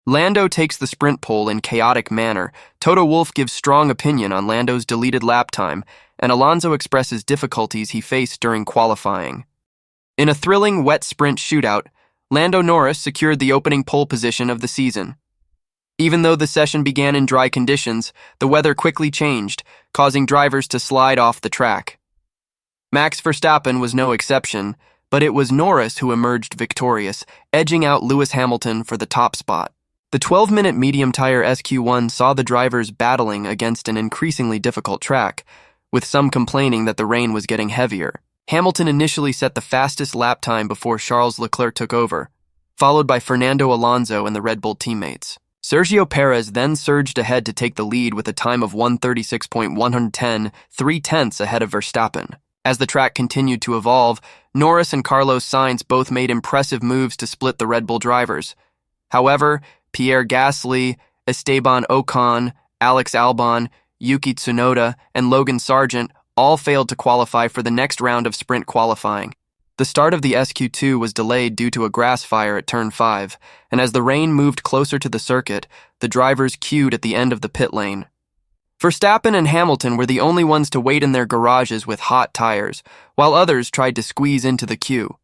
Lando takes the sprint pole in chaotic manner. Toto Wolff gives strong opinion on Lando's deleted lap time, and Alonso expresses difficulties he faced during qualifying. In a thrilling wet sprint shootout, Lando Norris secured the opening pole position of the season. Even though the session began in dry conditions, the weather quickly changed, causing drivers to slide off the track. Max Verstappen was no exception, but it was Norris who emerged victorious, edging out Lewis Hamilton for the top spot. The 12-minute medium-tire SQ1 saw the drivers battling against an increasingly difficult track, with some complaining that the rain was getting heavier. Hamilton initially set the fastest lap time before Charles Leclerc took over, followed by Fernando Alonso and the Red Bull teammates. Sergio Perez then surged ahead to take the lead with a time of 1:36.110, 3/10 ahead of Verstappen. As the track continued to evolve, Norris and Carlos Sainz both made impressive moves to split the Red Bull drivers. However, Pierre Gasly, Esteban Ocon, Alex Albon, Yuki Tsunoda, and Logan Sargent all failed to qualify for the next round of sprint qualifying. The start of the SQ2 was delayed due to a grass fire at Turn 5, and as the rain moved closer to the circuit, the drivers queued at the end of the pit lane. Verstappen and Hamilton were the only ones to wait in their garages with hot tires, while others tried to squeeze into the queue.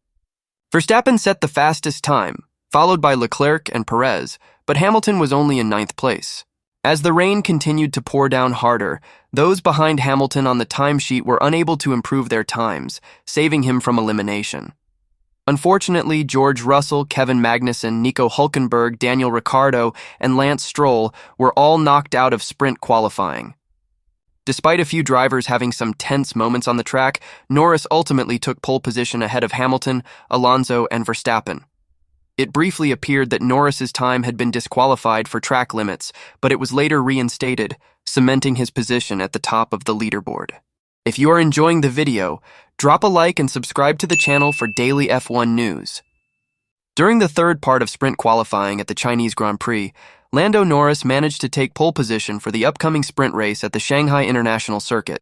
Verstappen set the fastest time, followed by Leclerc and Perez, but Hamilton was only in 9th place. As the rain continued to pour down harder, those behind Hamilton on the timesheet were unable to improve their times, saving him from elimination. Unfortunately, George Russell, Kevin Magnussen, Nico Hülkenberg, Daniel Ricciardo, and Lance Stroll were all knocked out of sprint qualifying. Despite a few drivers having some tense moments on the track, Norris ultimately took pole position ahead of Hamilton, Alonso, and Verstappen. It briefly appeared that Norris's time had been disqualified for track limits, but it was later reinstated, cementing his position at the top of the leaderboard. If you are enjoying the video, drop a like and subscribe to the channel for daily F1 news. During the third part of sprint qualifying at the Chinese Grand Prix, Lando Norris managed to take pole position for the upcoming sprint race at the Shanghai International Circuit.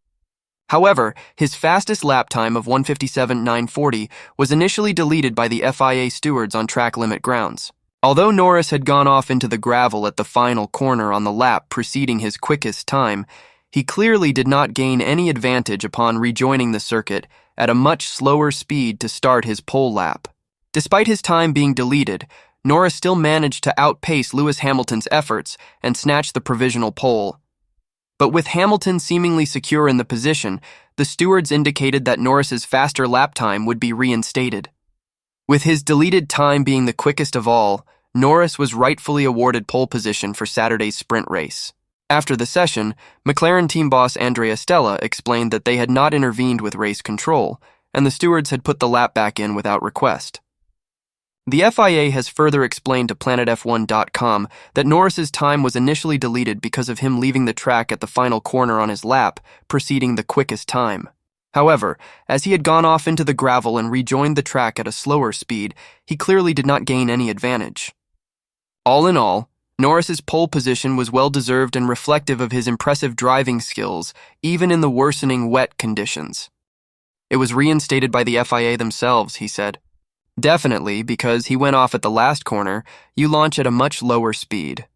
However, his fastest lap time of 1:57.940 was initially deleted by the FIA stewards on track limit grounds. Although Norris had gone off into the gravel at the final corner on the lap preceding his quickest time, he clearly did not gain any advantage upon rejoining the circuit at a much slower speed to start his pole lap. Despite his time being deleted, Norris still managed to outpace Lewis Hamilton's efforts and snatch the provisional pole. But with Hamilton seemingly secure in the position, the stewards indicated that Norris's faster lap time would be reinstated. With his deleted time being the quickest of all, Norris was rightfully awarded pole position for Saturday's sprint race. After the session, McLaren team boss Andrea Stella explained that they had not intervened with race control, and the stewards had put the lap back in without request. The FIA has further explained to PlanetF1.com that Norris's time was initially deleted because of him leaving the track at the final corner on his lap, preceding the quickest time. However, as he had gone off into the gravel and rejoined the track at a slower speed, he clearly did not gain any advantage. All in all, Norris's pole position was well-deserved and reflective of his impressive driving skills, even in the worsening wet conditions. It was reinstated by the FIA themselves, he said. Definitely, because he went off at the last corner, you launch at a much lower speed.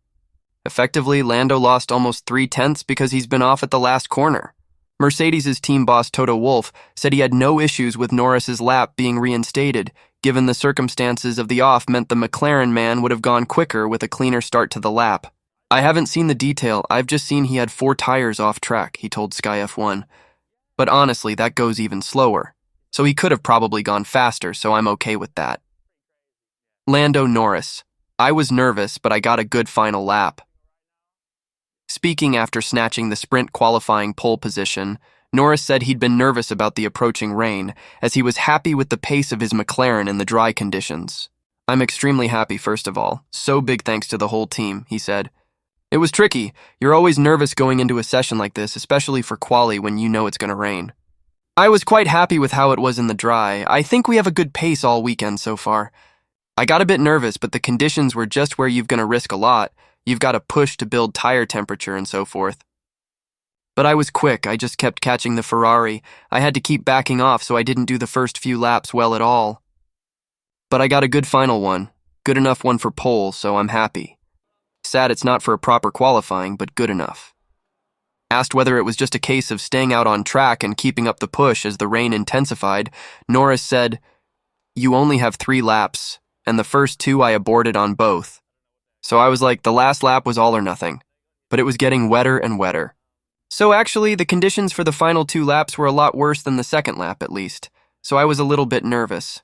Effectively, Lando lost almost 3/10 because he's been off at the last corner. Mercedes' team boss Toto Wolff said he had no issues with Norris's lap being reinstated, given the circumstances of the off meant the McLaren man would have gone quicker with a cleaner start to the lap. I haven't seen the detail, I've just seen he had 4 tires off track, he told Sky F1. But honestly, that goes even slower. So he could have probably gone faster, so I'm okay with that. Lando Norris. I was nervous, but I got a good final lap. Speaking after snatching the sprint qualifying pole position, Norris said he'd been nervous about the approaching rain, as he was happy with the pace of his McLaren in the dry conditions. I'm extremely happy, first of all. So big thanks to the whole team, he said. It was tricky. You're always nervous going into a session like this, especially for quali when you know it's going to rain. I was quite happy with how it was in the dry. I think we have a good pace all weekend so far. I got a bit nervous, but the conditions were just where you've going to risk a lot. You've got to push to build tire temperature and so forth. But I was quick. I just kept catching the Ferrari. I had to keep backing off, so I didn't do the first few laps well at all. But I got a good final one. Good enough one for pole, so I'm happy. sad it's not for a proper qualifying, but good enough. Asked whether it was just a case of staying out on track and keeping up the push as the rain intensified, Norris said, "You only have 3 laps, and the first 2 I aborted on both. So I was like, the last lap was all or nothing, but it was getting wetter and wetter. So actually, the conditions for the final 2 laps were a lot worse than the second lap at least, so I was a little bit nervous.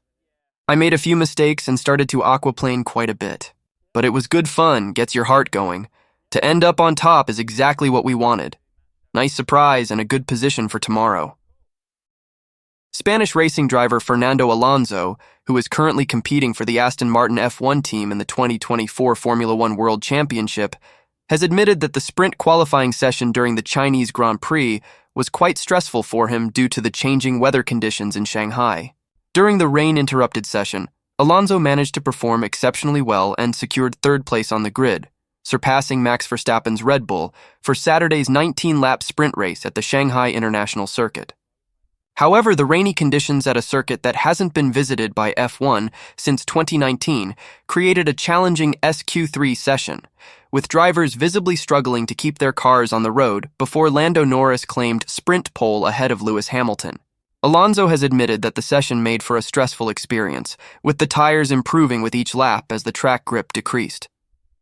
I made a few mistakes and started to aquaplane quite a bit. But it was good fun, gets your heart going. To end up on top is exactly what we wanted. Nice surprise and a good position for tomorrow." Spanish racing driver Fernando Alonso, who is currently competing for the Aston Martin F1 team in the 2024 Formula One World Championship, has admitted that the sprint qualifying session during the Chinese Grand Prix was quite stressful for him due to the changing weather conditions in Shanghai. During the rain-interrupted session, Alonso managed to perform exceptionally well and secured 3rd place on the grid, surpassing Max Verstappen's Red Bull for Saturday's 19-lap sprint race at the Shanghai International Circuit. However, the rainy conditions at a circuit that hasn't been visited by F1 since 2019 created a challenging SQ3 session, with drivers visibly struggling to keep their cars on the road before Lando Norris claimed sprint pole ahead of Lewis Hamilton. Alonso has admitted that the session made for a stressful experience, with the tires improving with each lap as the track grip decreased.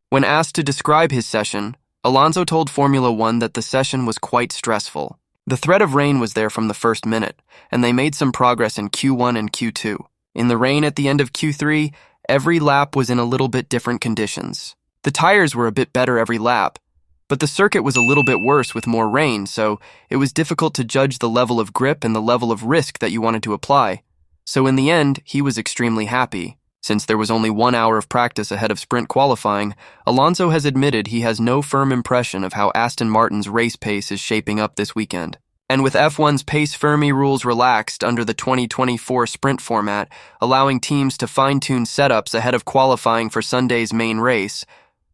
When asked to describe his session, Alonso told Formula One that the session was quite stressful. The threat of rain was there from the first minute, and they made some progress in Q1 and Q2. In the rain at the end of Q3, every lap was in a little bit different conditions. The tires were a bit better every lap, but the circuit was a little bit worse with more rain, so it was difficult to judge the level of grip and the level of risk that you wanted to apply. So in the end, he was extremely happy. Since there was only 1 hour of practice ahead of sprint qualifying, Alonso has admitted he has no firm impression of how Aston Martin's race pace is shaping up this weekend. And with F1's pace Fermi rules relaxed under the 2024 sprint format, allowing teams to fine-tune setups ahead of qualifying for Sunday's main race,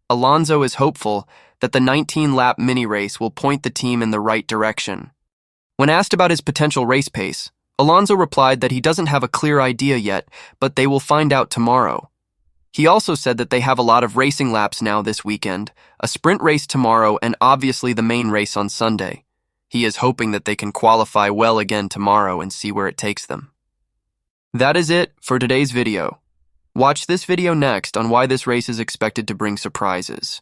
Alonso is hopeful that the 19-lap mini-race will point the team in the right direction. When asked about his potential race pace, Alonso replied that he doesn't have a clear idea yet, but they will find out tomorrow. He also said that they have a lot of racing laps now this weekend, a sprint race tomorrow, and obviously the main race on Sunday. He is hoping that they can qualify well again tomorrow and see where it takes them. That is it for today's video. Watch this video next on why this race is expected to bring surprises.